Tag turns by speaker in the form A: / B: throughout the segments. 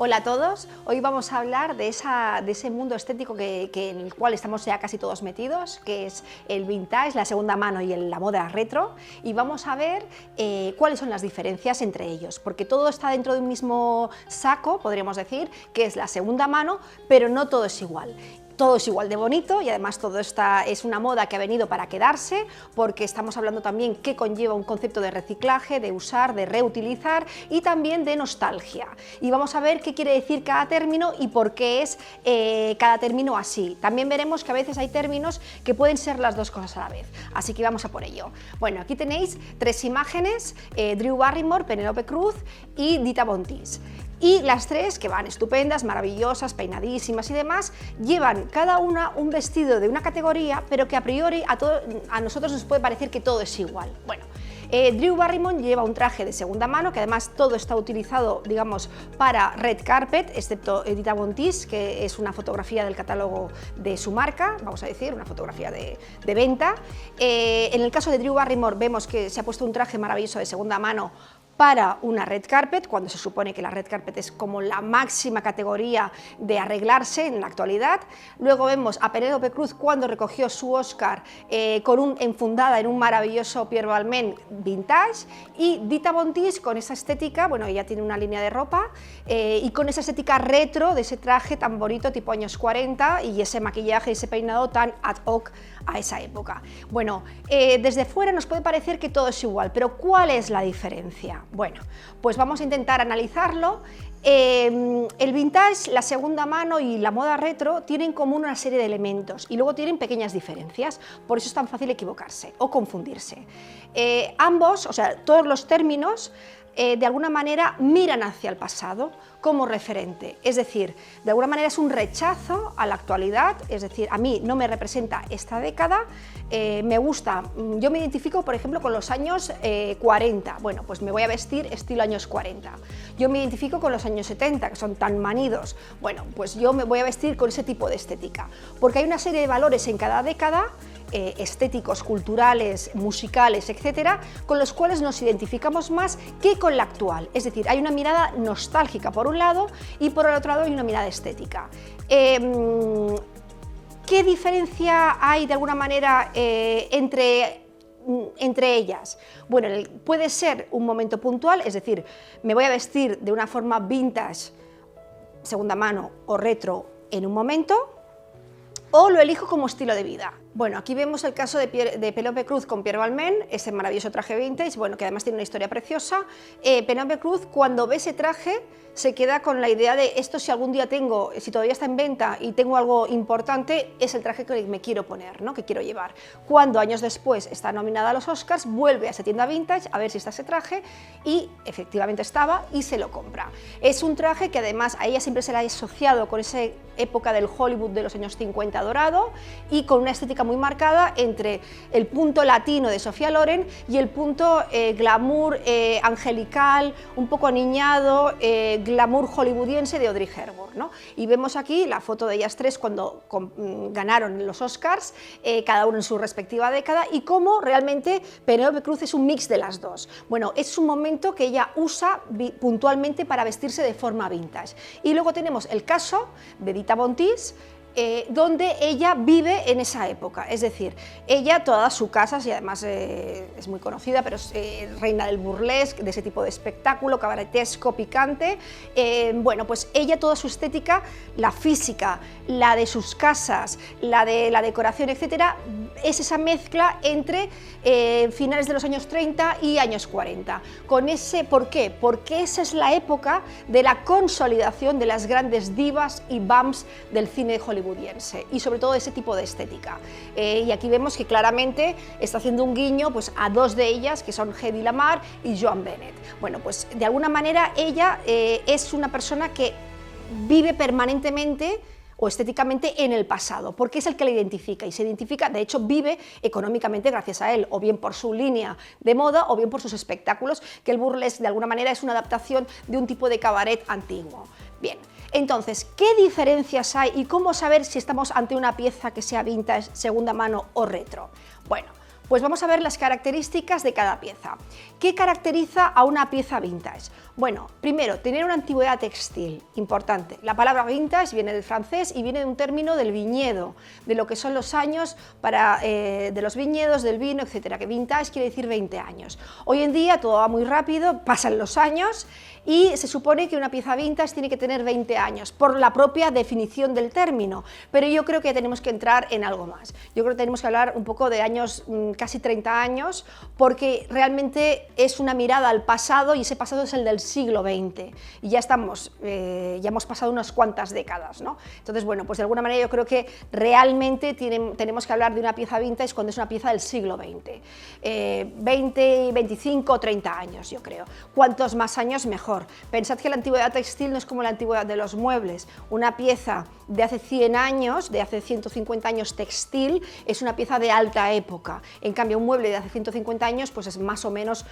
A: Hola a todos, hoy vamos a hablar de ese mundo estético en el cual estamos ya casi todos metidos, que es el vintage, la segunda mano y la moda retro, y vamos a ver cuáles son las diferencias entre ellos, porque todo está dentro de un mismo saco, podríamos decir, que es la segunda mano, pero no todo es igual. Todo es igual de bonito y además todo es una moda que ha venido para quedarse, porque estamos hablando también que conlleva un concepto de reciclaje, de usar, de reutilizar y también de nostalgia. Y vamos a ver qué quiere decir cada término y por qué es cada término así. También veremos que a veces hay términos que pueden ser las dos cosas a la vez, así que vamos a por ello. Bueno, aquí tenéis tres imágenes, Drew Barrymore, Penélope Cruz y Dita Von Teese. Y las tres, que van estupendas, maravillosas, peinadísimas y demás, llevan cada una un vestido de una categoría, pero que a priori a nosotros nos puede parecer que todo es igual. Bueno, Drew Barrymore lleva un traje de segunda mano, que además todo está utilizado, digamos, para red carpet, excepto Dita Von Teese, que es una fotografía del catálogo de su marca, vamos a decir, una fotografía de venta. En el caso de Drew Barrymore vemos que se ha puesto un traje maravilloso de segunda mano para una red carpet, cuando se supone que la red carpet es como la máxima categoría de arreglarse en la actualidad. Luego vemos a Penélope Cruz cuando recogió su Oscar enfundada en un maravilloso Pierre Balmain vintage, y Dita Von Teese con esa estética, bueno, ella tiene una línea de ropa, y con esa estética retro de ese traje tan bonito tipo años 40 y ese maquillaje y ese peinado tan ad hoc a esa época. Bueno, desde fuera nos puede parecer que todo es igual, pero ¿cuál es la diferencia? Bueno, pues vamos a intentar analizarlo. El vintage, la segunda mano y la moda retro tienen en común una serie de elementos y luego tienen pequeñas diferencias, por eso es tan fácil equivocarse o confundirse. Ambos, o sea, todos los términos, de alguna manera miran hacia el pasado como referente, es decir, de alguna manera es un rechazo a la actualidad, es decir, a mí no me representa esta década, me gusta, yo me identifico por ejemplo con los años 40, bueno, pues me voy a vestir estilo años 40, yo me identifico con los años 70, que son tan manidos, bueno, pues yo me voy a vestir con ese tipo de estética, porque hay una serie de valores en cada década, estéticos, culturales, musicales, etcétera, con los cuales nos identificamos más que con la actual. Es decir, hay una mirada nostálgica por un lado y por el otro lado hay una mirada estética. ¿Qué diferencia hay de alguna manera entre ellas? Bueno, puede ser un momento puntual, es decir, me voy a vestir de una forma vintage, segunda mano o retro en un momento, o lo elijo como estilo de vida. Bueno, aquí vemos el caso de Penélope Cruz con Pierre Balmain, ese maravilloso traje vintage, bueno, que además tiene una historia preciosa. Penélope Cruz, cuando ve ese traje, se queda con la idea de esto, si algún día si todavía está en venta y tengo algo importante, es el traje que me quiero poner, ¿no?, que quiero llevar. Cuando años después está nominada a los Oscars, vuelve a esa tienda vintage a ver si está ese traje y efectivamente estaba y se lo compra. Es un traje que además a ella siempre se la ha asociado con esa época del Hollywood de los años 50 dorado y con una estética muy marcada entre el punto latino de Sofía Loren y el punto glamour angelical, un poco aniñado, glamour hollywoodiense de Audrey Hepburn, ¿no? Y vemos aquí la foto de ellas tres cuando ganaron los Oscars, cada uno en su respectiva década, y cómo realmente Penélope Cruz es un mix de las dos. Bueno, es un momento que ella usa puntualmente para vestirse de forma vintage. Y luego tenemos el caso de Dita Von Teese, donde ella vive en esa época, es decir, ella, toda su casa, y además es muy conocida, pero es reina del burlesque, de ese tipo de espectáculo, cabaretesco, picante, bueno, pues ella, toda su estética, la física, la de sus casas, la de la decoración, etcétera, es esa mezcla entre finales de los años 30 y años 40. ¿Por qué? Porque esa es la época de la consolidación de las grandes divas y bums del cine hollywoodiense y sobre todo ese tipo de estética. Y aquí vemos que claramente está haciendo un guiño pues, a dos de ellas, que son Hedy Lamarr y Joan Bennett. Bueno, pues de alguna manera ella es una persona que vive permanentemente o estéticamente en el pasado, porque es el que la identifica y se identifica, de hecho vive económicamente gracias a él, o bien por su línea de moda o bien por sus espectáculos, que el burlesque de alguna manera es una adaptación de un tipo de cabaret antiguo. Bien, entonces, ¿qué diferencias hay y cómo saber si estamos ante una pieza que sea vintage, segunda mano o retro? Bueno, pues vamos a ver las características de cada pieza. ¿Qué caracteriza a una pieza vintage? Bueno, primero, tener una antigüedad textil, importante. La palabra vintage viene del francés y viene de un término del viñedo, de lo que son los años de los viñedos, del vino, etcétera, que vintage quiere decir 20 años. Hoy en día todo va muy rápido, pasan los años y se supone que una pieza vintage tiene que tener 20 años, por la propia definición del término, pero yo creo que tenemos que entrar en algo más. Yo creo que tenemos que hablar un poco de años, casi 30 años, porque realmente es una mirada al pasado y ese pasado es el del siglo XX y ya hemos pasado unas cuantas décadas, ¿no? Entonces, bueno, pues de alguna manera yo creo que realmente tenemos que hablar de una pieza vintage cuando es una pieza del siglo XX, 20, 25, 30 años, yo creo. Cuantos más años, mejor. Pensad que la antigüedad textil no es como la antigüedad de los muebles. Una pieza de hace 100 años, de hace 150 años textil, es una pieza de alta época. En cambio, un mueble de hace 150 años pues es más o menos,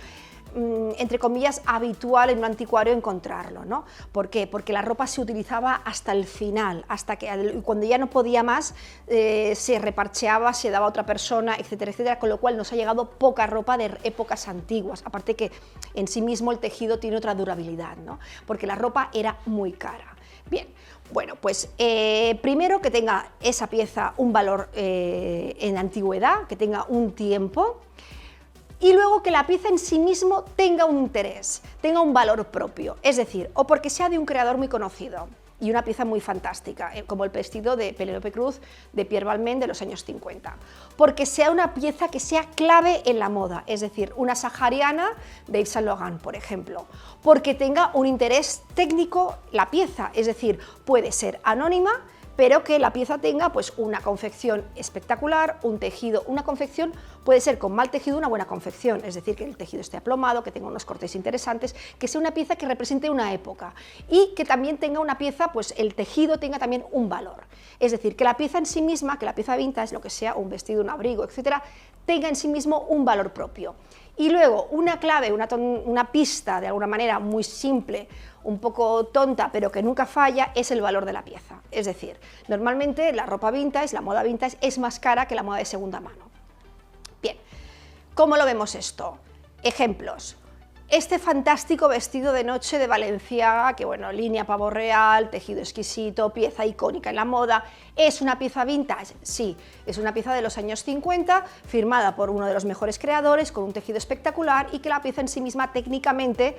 A: entre comillas, habitual en un anticuario encontrarlo, ¿no? ¿Por qué? Porque la ropa se utilizaba hasta el final, hasta que cuando ya no podía más, se reparcheaba, se daba a otra persona, etcétera, etcétera, con lo cual nos ha llegado poca ropa de épocas antiguas, aparte que en sí mismo el tejido tiene otra durabilidad, ¿no? Porque la ropa era muy cara. Bien, bueno, pues primero que tenga esa pieza un valor en la antigüedad, que tenga un tiempo, y luego que la pieza en sí mismo tenga un interés, tenga un valor propio, es decir, o porque sea de un creador muy conocido y una pieza muy fantástica, como el vestido de Penélope Cruz de Pierre Balmain de los años 50, porque sea una pieza que sea clave en la moda, es decir, una sahariana de Yves Saint Laurent, por ejemplo, porque tenga un interés técnico la pieza, es decir, puede ser anónima, pero que la pieza tenga pues una confección espectacular, un tejido, una confección puede ser con mal tejido una buena confección, es decir, que el tejido esté aplomado, que tenga unos cortes interesantes, que sea una pieza que represente una época y que también tenga una pieza, pues el tejido tenga también un valor, es decir, que la pieza en sí misma, que la pieza vintage, lo que sea, un vestido, un abrigo, etcétera, tenga en sí mismo un valor propio. Y luego una clave, una pista de alguna manera muy simple, un poco tonta, pero que nunca falla, es el valor de la pieza. Es decir, normalmente la ropa vintage, la moda vintage, es más cara que la moda de segunda mano. Bien, ¿cómo lo vemos esto? Ejemplos. Este fantástico vestido de noche de Balenciaga, que bueno, línea pavo real, tejido exquisito, pieza icónica en la moda, ¿es una pieza vintage? Sí, es una pieza de los años 50, firmada por uno de los mejores creadores, con un tejido espectacular y que la pieza en sí misma técnicamente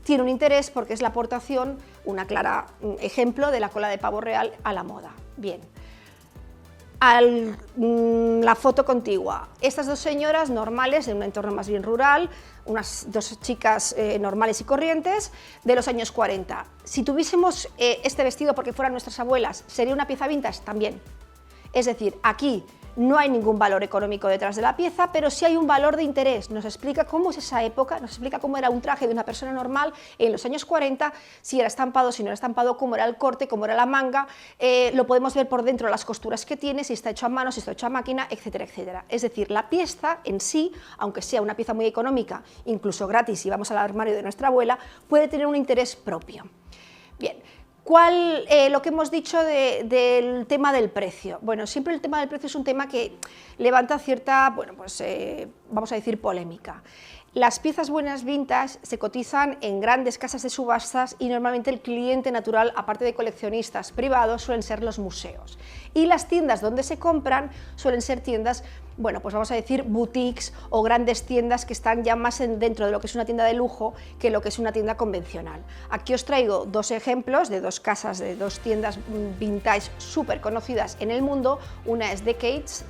A: tiene un interés porque es la aportación, una clara ejemplo de la cola de pavo real a la moda. Bien. La foto contigua. Estas dos señoras normales, en un entorno más bien rural, unas dos chicas normales y corrientes, de los años 40. Si tuviésemos este vestido porque fueran nuestras abuelas, ¿sería una pieza vintage? También. Es decir, aquí no hay ningún valor económico detrás de la pieza, pero sí hay un valor de interés. Nos explica cómo es esa época, nos explica cómo era un traje de una persona normal en los años 40, si era estampado, si no era estampado, cómo era el corte, cómo era la manga, lo podemos ver por dentro las costuras que tiene, si está hecho a mano, si está hecho a máquina, etcétera, etcétera. Es decir, la pieza en sí, aunque sea una pieza muy económica, incluso gratis si vamos al armario de nuestra abuela, puede tener un interés propio. Bien. Lo que hemos dicho del tema del precio. Bueno, siempre el tema del precio es un tema que levanta cierta, bueno, pues vamos a decir polémica. Las piezas buenas vintage se cotizan en grandes casas de subastas y normalmente el cliente natural, aparte de coleccionistas privados, suelen ser los museos. Y las tiendas donde se compran suelen ser tiendas, bueno, pues vamos a decir boutiques o grandes tiendas que están ya más dentro de lo que es una tienda de lujo que lo que es una tienda convencional. Aquí os traigo dos ejemplos de dos casas, de dos tiendas vintage súper conocidas en el mundo. Una es Decades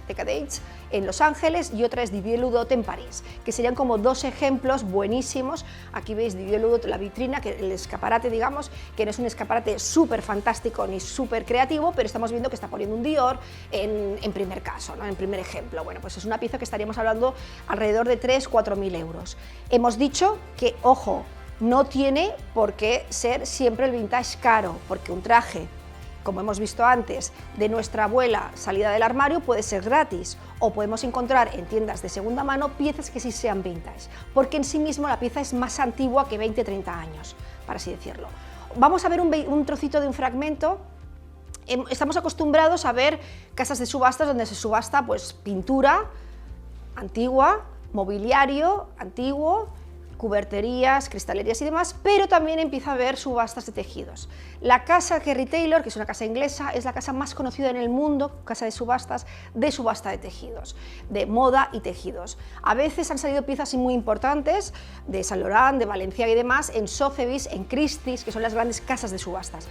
A: en Los Ángeles y otra es Didier Ludot en París, que serían como dos ejemplos buenísimos. Aquí veis Didier Ludot, la vitrina, que el escaparate, digamos, que no es un escaparate súper fantástico ni súper creativo, pero estamos viendo que está poniendo un Dior en primer caso, ¿no? En primer ejemplo. Bueno, pues es una pieza que estaríamos hablando alrededor de 3.000–4.000 euros. Hemos dicho que, ojo, no tiene por qué ser siempre el vintage caro, porque un traje, como hemos visto antes, de nuestra abuela salida del armario puede ser gratis, o podemos encontrar en tiendas de segunda mano piezas que sí sean vintage, porque en sí mismo la pieza es más antigua que 20–30 años, para así decirlo. Vamos a ver un trocito de un fragmento. Estamos acostumbrados a ver casas de subastas donde se subasta pues pintura antigua, mobiliario antiguo, cuberterías, cristalerías y demás, pero también empieza a haber subastas de tejidos. La casa Kerry Taylor, que es una casa inglesa, es la casa más conocida en el mundo, casa de subasta de tejidos, de moda y tejidos. A veces han salido piezas muy importantes de Saint Laurent, de Balenciaga y demás, en Sotheby's, en Christie's, que son las grandes casas de subastas.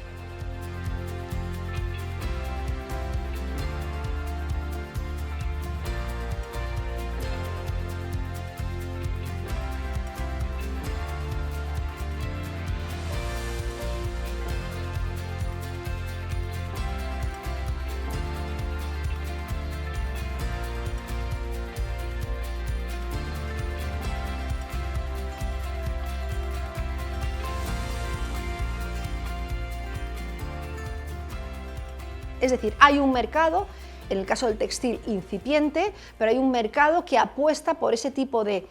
A: Es decir, hay un mercado, en el caso del textil incipiente, pero hay un mercado que apuesta por ese tipo de,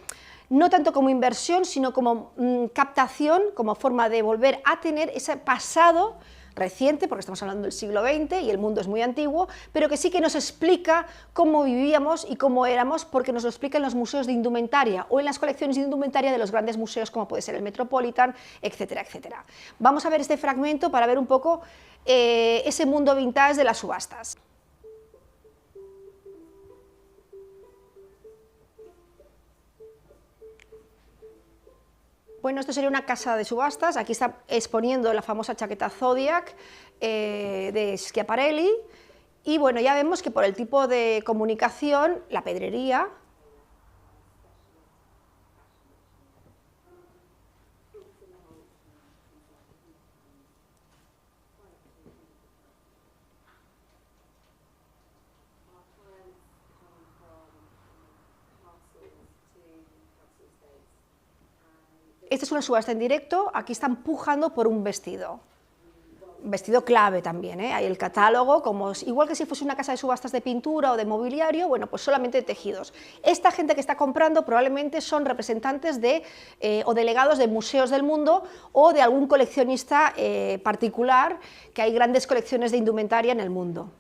A: no tanto como inversión, sino como captación, como forma de volver a tener ese pasado reciente, porque estamos hablando del siglo XX y el mundo es muy antiguo, pero que sí que nos explica cómo vivíamos y cómo éramos, porque nos lo explica en los museos de indumentaria o en las colecciones de indumentaria de los grandes museos como puede ser el Metropolitan, etcétera, etcétera. Vamos a ver este fragmento para ver un poco ese mundo vintage de las subastas. Bueno, esto sería una casa de subastas, aquí está exponiendo la famosa chaqueta Zodiac de Schiaparelli, y bueno, ya vemos que por el tipo de comunicación, la pedrería, esta es una subasta en directo, aquí están pujando por un vestido clave también, hay el catálogo, como, igual que si fuese una casa de subastas de pintura o de mobiliario, bueno, pues solamente de tejidos. Esta gente que está comprando probablemente son representantes de, o delegados de museos del mundo o de algún coleccionista particular, que hay grandes colecciones de indumentaria en el mundo.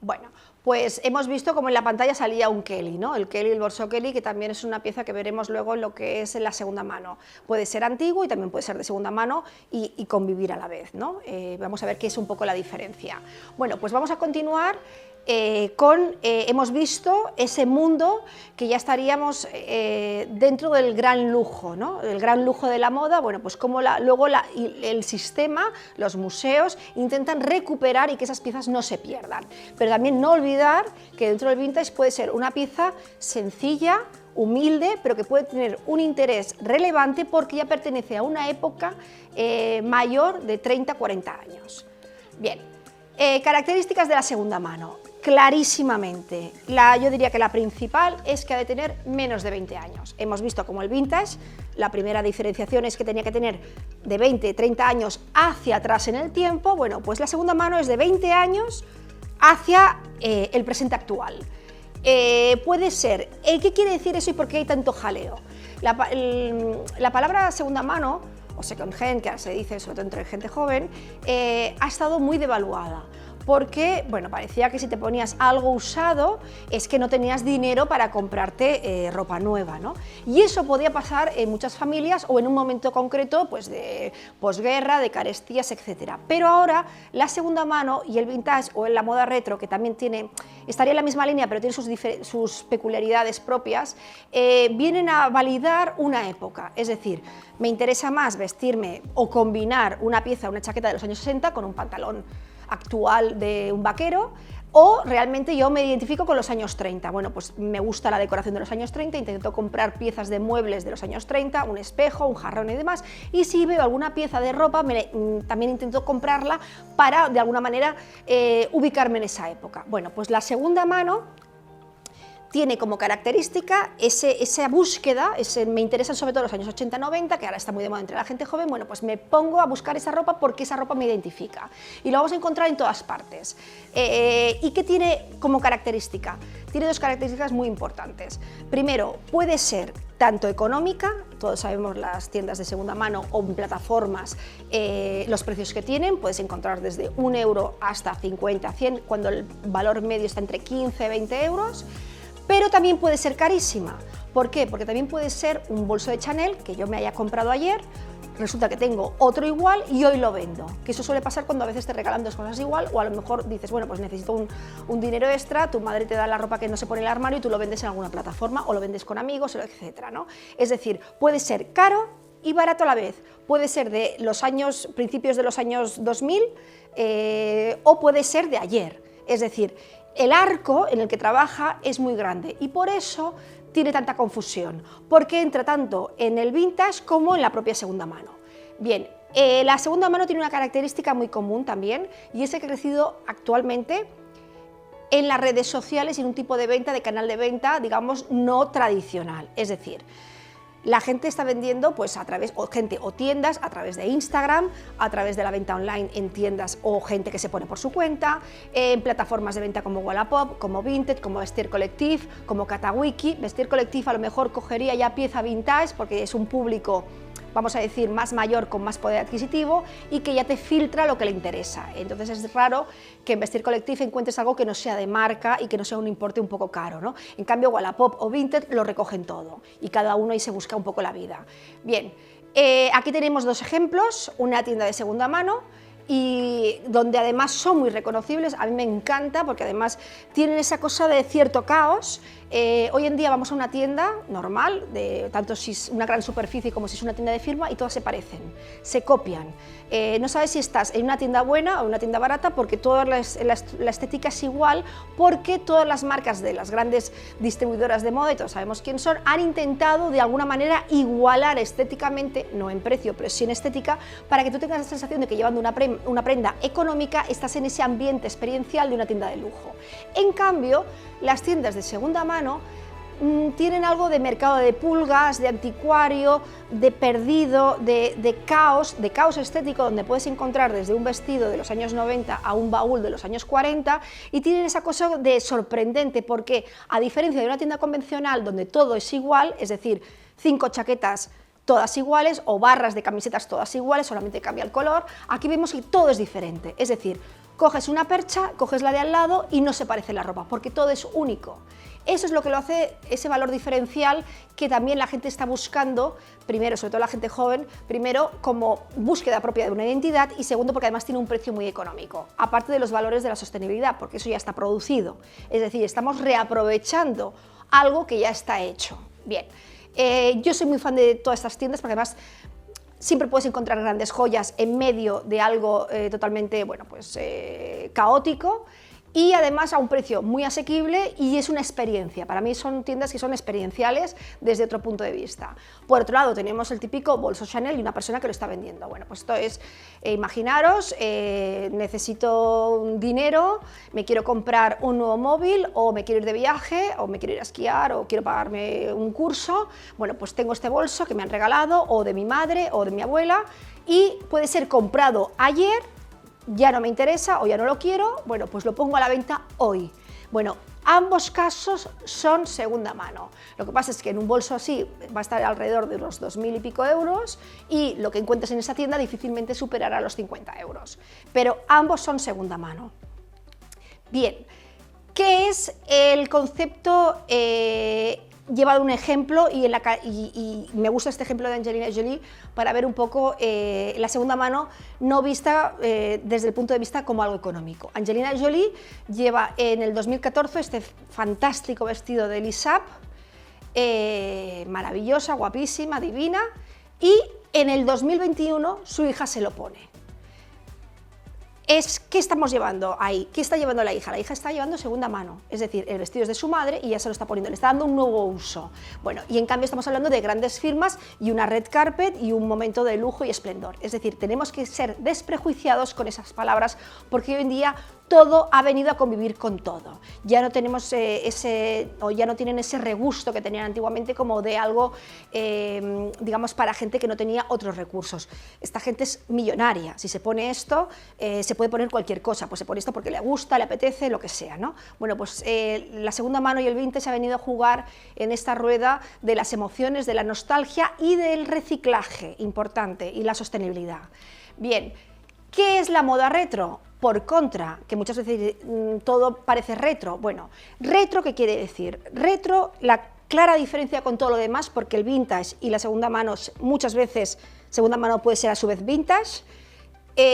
A: Bueno, pues hemos visto como en la pantalla salía un Kelly, ¿no? El Kelly, el bolso Kelly, que también es una pieza que veremos luego en lo que es en la segunda mano. Puede ser antiguo y también puede ser de segunda mano y convivir a la vez, ¿no? Vamos a ver qué es un poco la diferencia. Bueno, pues vamos a continuar hemos visto ese mundo que ya estaríamos dentro del gran lujo, ¿no? El gran lujo de la moda, bueno, pues como luego el sistema, los museos, intentan recuperar y que esas piezas no se pierdan. Pero también no olvidar que dentro del vintage puede ser una pieza sencilla, humilde, pero que puede tener un interés relevante porque ya pertenece a una época mayor de 30-40 años. Bien, características de la segunda mano. Clarísimamente, yo diría que la principal es que ha de tener menos de 20 años. Hemos visto como el vintage, la primera diferenciación es que tenía que tener de 20-30 años hacia atrás en el tiempo, bueno, pues la segunda mano es de 20 años hacia el presente actual. Puede ser, ¿qué quiere decir eso y por qué hay tanto jaleo? La palabra segunda mano, o second hand, que ahora se dice sobre todo entre gente joven, ha estado muy devaluada. Porque, bueno, parecía que si te ponías algo usado es que no tenías dinero para comprarte ropa nueva, ¿no? Y eso podía pasar en muchas familias o en un momento concreto, pues de posguerra, de carestías, etc. Pero ahora la segunda mano y el vintage o la moda retro, que también estaría en la misma línea pero tiene sus peculiaridades propias, vienen a validar una época. Es decir, me interesa más vestirme o combinar una pieza, una chaqueta de los años 60 con un pantalón actual de un vaquero, o realmente yo me identifico con los años 30. Bueno, pues me gusta la decoración de los años 30, intento comprar piezas de muebles de los años 30, un espejo, un jarrón y demás, y si veo alguna pieza de ropa, también intento comprarla para, de alguna manera, ubicarme en esa época. Bueno, pues la segunda mano tiene como característica esa búsqueda, me interesan sobre todo los años 80-90, que ahora está muy de moda entre la gente joven. Bueno, pues me pongo a buscar esa ropa porque esa ropa me identifica y lo vamos a encontrar en todas partes. ¿Y qué tiene como característica? Tiene dos características muy importantes. Primero, puede ser tanto económica, todos sabemos las tiendas de segunda mano o en plataformas, los precios que tienen, puedes encontrar desde 1 euro hasta 50, 100, cuando el valor medio está entre 15 y 20 euros, pero también puede ser carísima. ¿Por qué? Porque también puede ser un bolso de Chanel que yo me haya comprado ayer, resulta que tengo otro igual y hoy lo vendo, que eso suele pasar cuando a veces te regalan dos cosas igual, o a lo mejor dices, bueno, pues necesito un dinero extra, tu madre te da la ropa que no se pone en el armario y tú lo vendes en alguna plataforma o lo vendes con amigos, etcétera, ¿no? Es decir, puede ser caro y barato a la vez, puede ser de los principios de los años 2000 o puede ser de ayer, es decir, el arco en el que trabaja es muy grande y por eso tiene tanta confusión, porque entra tanto en el vintage como en la propia segunda mano. Bien, la segunda mano tiene una característica muy común también, y es que ha crecido actualmente en las redes sociales y en un tipo de venta, de canal de venta, digamos, no tradicional. Es decir, la gente está vendiendo pues a través, o tiendas a través de Instagram, a través de la venta online en tiendas o gente que se pone por su cuenta, en plataformas de venta como Wallapop, como Vinted, como Vestiaire Collectif, como Katawiki. Vestiaire Collectif a lo mejor cogería ya pieza vintage porque es un público, vamos a decir, más mayor, con más poder adquisitivo y que ya te filtra lo que le interesa. Entonces es raro que en Vestiaire Collectif encuentres algo que no sea de marca y que no sea un importe un poco caro, ¿no? En cambio, Wallapop o Vinted lo recogen todo y cada uno ahí se busca un poco la vida. Bien, aquí tenemos dos ejemplos, una tienda de segunda mano y donde además son muy reconocibles. A mí me encanta porque además tienen esa cosa de cierto caos. Hoy en día vamos a una tienda normal, tanto si es una gran superficie como si es una tienda de firma, y todas se parecen, se copian. No sabes si estás en una tienda buena o en una tienda barata porque toda la estética es igual, porque todas las marcas de las grandes distribuidoras de moda, y todos sabemos quién son, han intentado de alguna manera igualar estéticamente, no en precio, pero sí en estética, para que tú tengas la sensación de que llevando una prenda económica estás en ese ambiente experiencial de una tienda de lujo. En cambio, las tiendas de segunda mano tienen algo de mercado de pulgas, de anticuario, de perdido, de caos estético, donde puedes encontrar desde un vestido de los años 90 a un baúl de los años 40, y tienen esa cosa de sorprendente, porque a diferencia de una tienda convencional donde todo es igual, es decir, 5 chaquetas todas iguales o barras de camisetas todas iguales, solamente cambia el color, aquí vemos que todo es diferente, es decir, coges una percha, coges la de al lado y no se parece la ropa, porque todo es único. Eso es lo que lo hace ese valor diferencial que también la gente está buscando, primero, sobre todo la gente joven, primero como búsqueda propia de una identidad y segundo porque además tiene un precio muy económico, aparte de los valores de la sostenibilidad, porque eso ya está producido, es decir, estamos reaprovechando algo que ya está hecho. Bien, yo soy muy fan de todas estas tiendas porque además siempre puedes encontrar grandes joyas en medio de algo totalmente, bueno, pues, caótico, y además a un precio muy asequible, y es una experiencia. Para mí son tiendas que son experienciales desde otro punto de vista. Por otro lado tenemos el típico bolso Chanel y una persona que lo está vendiendo. Bueno, pues esto es, imaginaros, necesito dinero, me quiero comprar un nuevo móvil, o me quiero ir de viaje, o me quiero ir a esquiar, o quiero pagarme un curso. Bueno, pues tengo este bolso que me han regalado, o de mi madre, o de mi abuela, y puede ser comprado ayer, ya no me interesa o ya no lo quiero, bueno, pues lo pongo a la venta hoy. Bueno, ambos casos son segunda mano. Lo que pasa es que en un bolso así va a estar alrededor de los 2.000 y pico euros y lo que encuentres en esa tienda difícilmente superará los 50 euros. Pero ambos son segunda mano. Bien, ¿qué es el concepto llevado un ejemplo? Y me gusta este ejemplo de Angelina Jolie para ver un poco la segunda mano no vista desde el punto de vista como algo económico. Angelina Jolie lleva en el 2014 este fantástico vestido de Lisap, maravillosa, guapísima, divina, y en el 2021 su hija se lo pone. ¿Qué estamos llevando ahí? ¿Qué está llevando la hija? La hija está llevando segunda mano, es decir, el vestido es de su madre y ya se lo está poniendo, le está dando un nuevo uso. Bueno, y en cambio estamos hablando de grandes firmas y una red carpet y un momento de lujo y esplendor. Es decir, tenemos que ser desprejuiciados con esas palabras porque hoy en día todo ha venido a convivir con todo. Ya no tenemos ya no tienen ese regusto que tenían antiguamente como de algo, digamos, para gente que no tenía otros recursos. Esta gente es millonaria. Si se pone esto, se puede poner cualquier cosa. Pues se pone esto porque le gusta, le apetece, lo que sea, ¿no? Bueno, pues la segunda mano y el vintage ha venido a jugar en esta rueda de las emociones, de la nostalgia y del reciclaje, importante, y la sostenibilidad. Bien, ¿qué es la moda retro? Por contra, que muchas veces todo parece retro. Bueno, retro, ¿qué quiere decir? Retro, la clara diferencia con todo lo demás, porque el vintage y la segunda mano, muchas veces segunda mano puede ser a su vez vintage,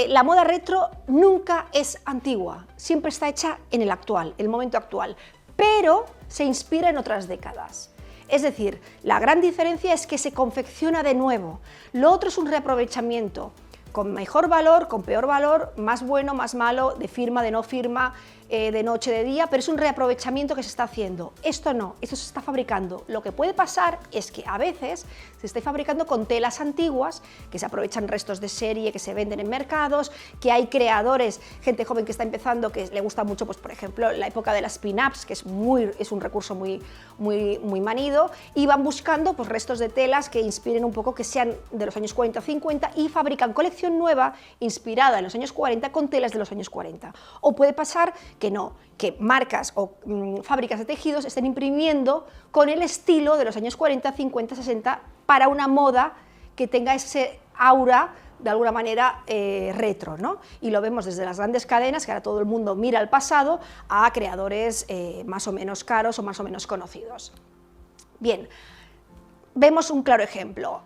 A: la moda retro nunca es antigua, siempre está hecha en el actual, el momento actual, pero se inspira en otras décadas. Es decir, la gran diferencia es que se confecciona de nuevo, lo otro es un reaprovechamiento, con mejor valor, con peor valor, más bueno, más malo, de firma, de no firma, de noche, de día, pero es un reaprovechamiento que se está haciendo. Esto no, esto se está fabricando. Lo que puede pasar es que a veces se esté fabricando con telas antiguas, que se aprovechan restos de serie, que se venden en mercados, que hay creadores, gente joven que está empezando, que le gusta mucho, pues por ejemplo, la época de las pin-ups, que es un recurso muy manido, y van buscando pues restos de telas que inspiren un poco, que sean de los años 40 o 50, y fabrican colección nueva inspirada en los años 40 con telas de los años 40. O puede pasar que no, que marcas o fábricas de tejidos estén imprimiendo con el estilo de los años 40, 50, 60 para una moda que tenga ese aura de alguna manera retro, ¿no? Y lo vemos desde las grandes cadenas, que ahora todo el mundo mira al pasado, a creadores más o menos caros o más o menos conocidos. Bien. Vemos un claro ejemplo,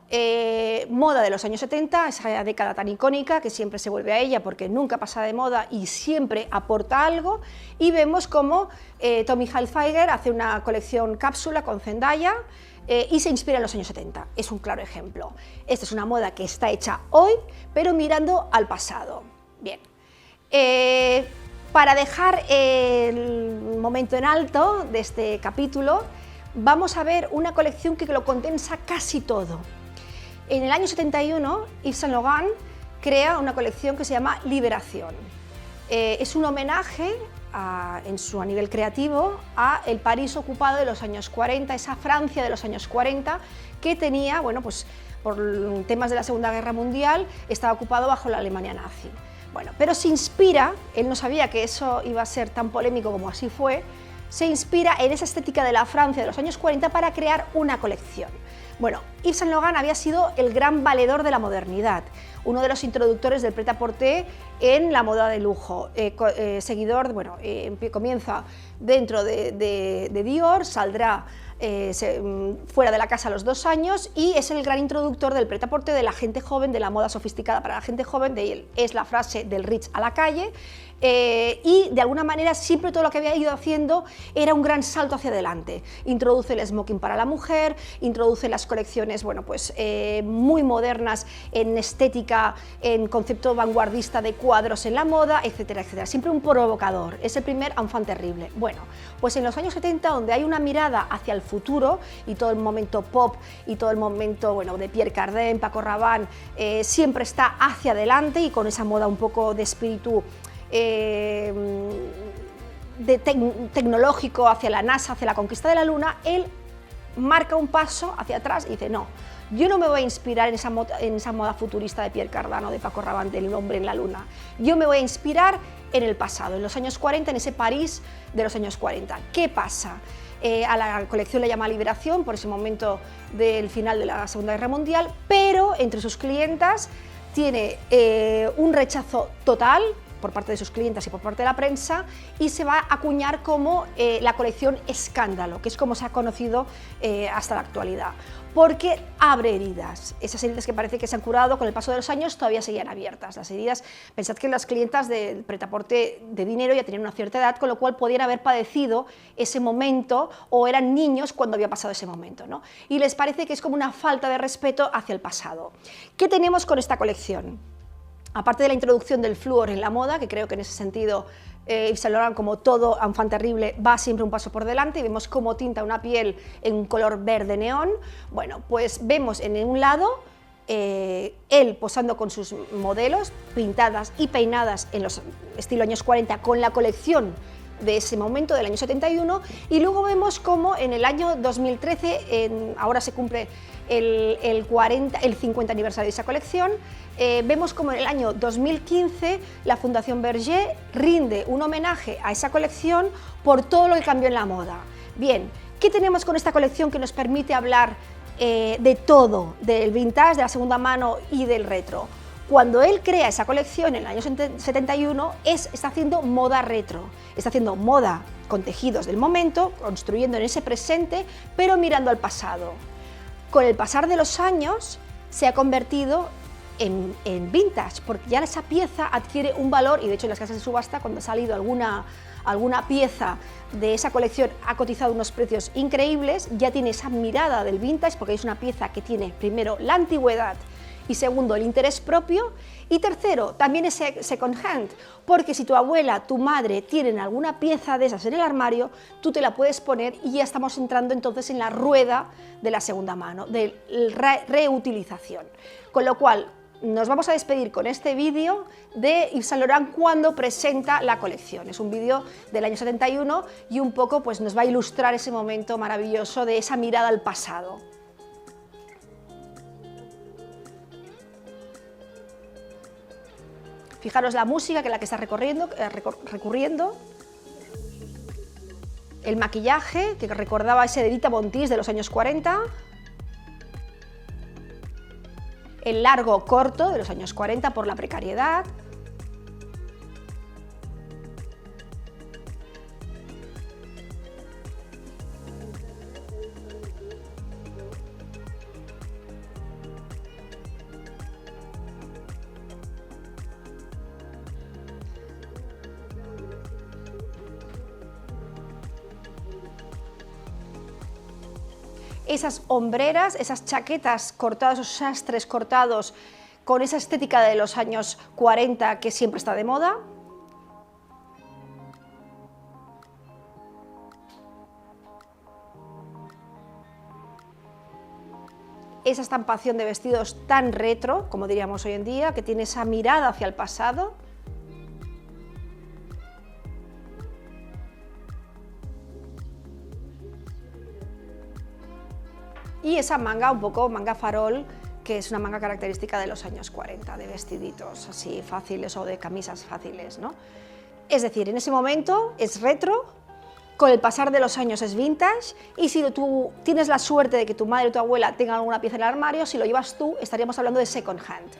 A: moda de los años 70, esa década tan icónica que siempre se vuelve a ella porque nunca pasa de moda y siempre aporta algo, y vemos cómo Tommy Hilfiger hace una colección cápsula con Zendaya y se inspira en los años 70, es un claro ejemplo. Esta es una moda que está hecha hoy, pero mirando al pasado. Bien. Para dejar el momento en alto de este capítulo, vamos a ver una colección que lo condensa casi todo. En el año 71, Yves Saint Laurent crea una colección que se llama Liberación. Es un homenaje a nivel creativo a el París ocupado de los años 40, esa Francia de los años 40 que tenía, bueno, pues por temas de la Segunda Guerra Mundial, estaba ocupado bajo la Alemania nazi. Bueno, pero se inspira, él no sabía que eso iba a ser tan polémico como así fue, se inspira en esa estética de la Francia de los años 40 para crear una colección. Bueno, Yves Saint Laurent había sido el gran valedor de la modernidad, uno de los introductores del prêt-à-porter en la moda de lujo, seguidor, bueno, comienza dentro de Dior, saldrá fuera de la casa a los 2 años y es el gran introductor del prêt-à-porter, de la gente joven, de la moda sofisticada para la gente joven, de él es la frase del rich a la calle, y de alguna manera siempre todo lo que había ido haciendo era un gran salto hacia adelante. Introduce el smoking para la mujer, introduce las colecciones, bueno, pues muy modernas en estética, en concepto vanguardista de cuadros en la moda, etcétera, etcétera. Siempre un provocador, es el primer enfant terrible. Bueno, pues en los años 70, donde hay una mirada hacia el futuro y todo el momento pop y todo el momento, bueno, de Pierre Cardin, Paco Rabanne, siempre está hacia adelante y con esa moda un poco de espíritu tecnológico hacia la NASA, hacia la conquista de la Luna, él marca un paso hacia atrás y dice, no, yo no me voy a inspirar en esa moda futurista de Pierre Cardin o de Paco Rabanne del hombre en la luna, yo me voy a inspirar en el pasado, en los años 40, en ese París de los años 40. ¿Qué pasa? A la colección le llama Liberación por ese momento del final de la Segunda Guerra Mundial, pero entre sus clientas tiene un rechazo total por parte de sus clientes y por parte de la prensa, y se va a acuñar como la colección Escándalo, que es como se ha conocido hasta la actualidad, porque abre heridas. Esas heridas que parece que se han curado con el paso de los años todavía seguían abiertas. Las heridas, pensad que las clientas del prêt-à-porter de dinero ya tenían una cierta edad, con lo cual podían haber padecido ese momento o eran niños cuando había pasado ese momento, ¿no? Y les parece que es como una falta de respeto hacia el pasado. ¿Qué tenemos con esta colección? Aparte de la introducción del flúor en la moda, que creo que en ese sentido Yves Saint Laurent, como todo enfant terrible, va siempre un paso por delante, y vemos cómo tinta una piel en un color verde neón. Bueno, pues vemos en un lado él posando con sus modelos, pintadas y peinadas en los estilo años 40 con la colección de ese momento, del año 71, y luego vemos como en el año 2013, ahora se cumple el 50 aniversario de esa colección, vemos como en el año 2015 la Fundación Bergé rinde un homenaje a esa colección por todo lo que cambió en la moda. Bien, ¿qué tenemos con esta colección que nos permite hablar de todo, del vintage, de la segunda mano y del retro? Cuando él crea esa colección en el año 71, está haciendo moda retro, está haciendo moda con tejidos del momento, construyendo en ese presente, pero mirando al pasado. Con el pasar de los años se ha convertido en vintage, porque ya esa pieza adquiere un valor, y de hecho en las casas de subasta, cuando ha salido alguna pieza de esa colección, ha cotizado unos precios increíbles, ya tiene esa mirada del vintage, porque es una pieza que tiene primero la antigüedad, y segundo, el interés propio, y tercero, también es second hand, porque si tu abuela, tu madre tienen alguna pieza de esas en el armario, tú te la puedes poner y ya estamos entrando entonces en la rueda de la segunda mano, de reutilización. Con lo cual, nos vamos a despedir con este vídeo de Yves Saint Laurent cuando presenta la colección. Es un vídeo del año 71 y un poco pues, nos va a ilustrar ese momento maravilloso de esa mirada al pasado. Fijaros la música que es la que está recurriendo, el maquillaje que recordaba ese de Dita Von Teese de los años 40, el largo corto de los años 40 por la precariedad, esas hombreras, esas chaquetas cortadas, esos sastres cortados con esa estética de los años 40 que siempre está de moda. Esa estampación de vestidos tan retro, como diríamos hoy en día, que tiene esa mirada hacia el pasado. Y esa manga, un poco manga farol, que es una manga característica de los años 40, de vestiditos así fáciles o de camisas fáciles, ¿no? Es decir, en ese momento es retro, con el pasar de los años es vintage, y si tú tienes la suerte de que tu madre o tu abuela tengan alguna pieza en el armario, si lo llevas tú, estaríamos hablando de second hand.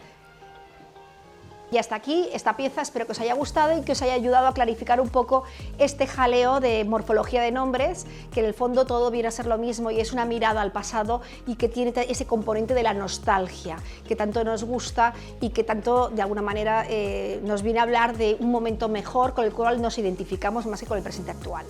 A: Y hasta aquí esta pieza, espero que os haya gustado y que os haya ayudado a clarificar un poco este jaleo de morfología de nombres, que en el fondo todo viene a ser lo mismo y es una mirada al pasado y que tiene ese componente de la nostalgia, que tanto nos gusta y que tanto de alguna manera nos viene a hablar de un momento mejor con el cual nos identificamos más que con el presente actual.